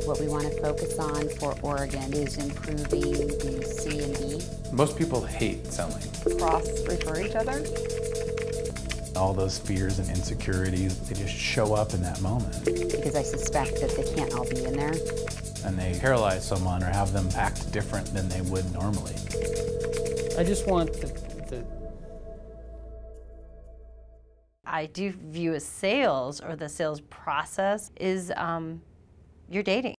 What we want to focus on for Oregon is improving the C and D. Most people hate selling. Cross-refer each other. All those fears and insecurities, they just show up in that moment. Because I suspect that they can't all be in there. And they paralyze someone or have them act different than they would normally. I just want I do view as sales, or the sales process, is you're dating.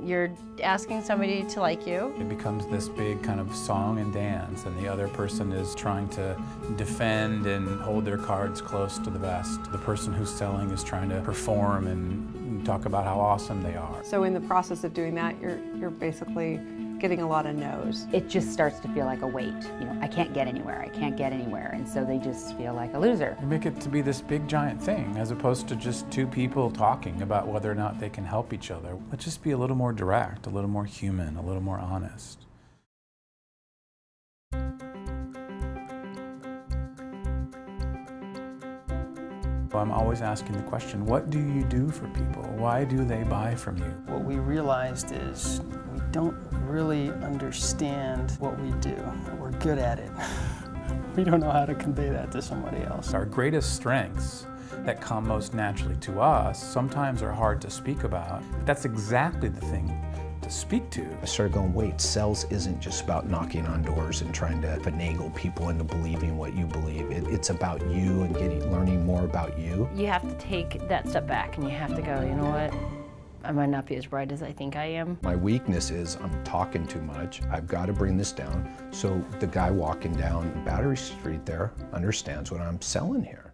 You're asking somebody to like you. It becomes this big kind of song and dance, and the other person is trying to defend and hold their cards close to the vest. The person who's selling is trying to perform and talk about how awesome they are. So in the process of doing that, you're basically getting a lot of no's. It just starts to feel like a weight. You know, I can't get anywhere, I can't get anywhere, and so they just feel like a loser. You make it to be this big giant thing, as opposed to just two people talking about whether or not they can help each other. Let's just be a little more direct, a little more human, a little more honest. I'm always asking the question, what do you do for people? Why do they buy from you? what we realized is we don't really understand what we do. We're good at it. We don't know how to convey that to somebody else. Our greatest strengths that come most naturally to us sometimes are hard to speak about, but that's exactly the thing to speak to. I started going, wait, sales isn't just about knocking on doors and trying to finagle people into believing what you believe. It's about you and learning more about you. You have to take that step back and you have to go, you know what? I might not be as bright as I think I am. My weakness is I'm talking too much. I've got to bring this down so the guy walking down Battery Street there understands what I'm selling here.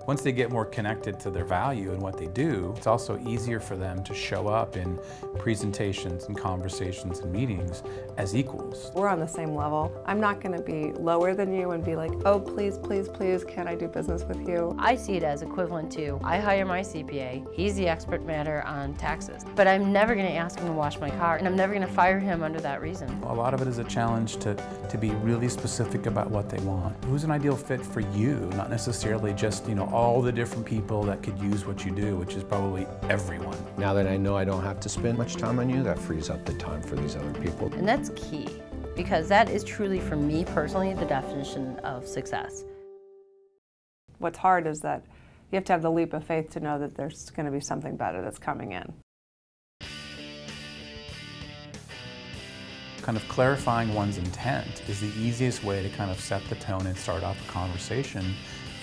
Once they get more connected to their value and what they do, it's also easier for them to show up in presentations and conversations and meetings as equals. We're on the same level. I'm not going to be lower than you and be like, oh, please, please, please, can I do business with you? I see it as equivalent to, I hire my CPA, he's the expert matter on taxes, but I'm never going to ask him to wash my car, and I'm never going to fire him under that reason. A lot of it is a challenge to be really specific about what they want. Who's an ideal fit for you, not necessarily just, you know, all the different people that could use what you do, which is probably everyone. Now that I know I don't have to spend much time on you, that frees up the time for these other people. And that's key, because that is truly, for me personally, the definition of success. What's hard is that you have to have the leap of faith to know that there's going to be something better that's coming in. Kind of clarifying one's intent is the easiest way to kind of set the tone and start off a conversation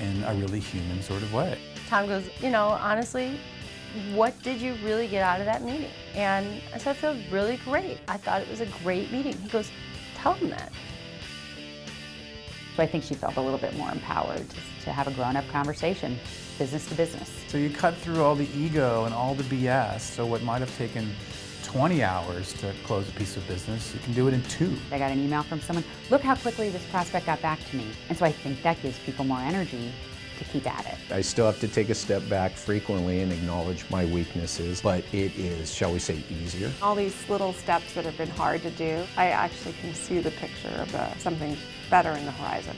in a really human sort of way. Tom goes, you know, honestly, what did you really get out of that meeting? And I said, I feel really great. I thought it was a great meeting. He goes, tell him that. So I think she felt a little bit more empowered to have a grown-up conversation, business to business. So you cut through all the ego and all the BS, so what might have taken 20 hours to close a piece of business, you can do it in 2. I got an email from someone, look how quickly this prospect got back to me. And so I think that gives people more energy to keep at it. I still have to take a step back frequently and acknowledge my weaknesses, but it is, shall we say, easier. All these little steps that have been hard to do, I actually can see the picture of something better in the horizon.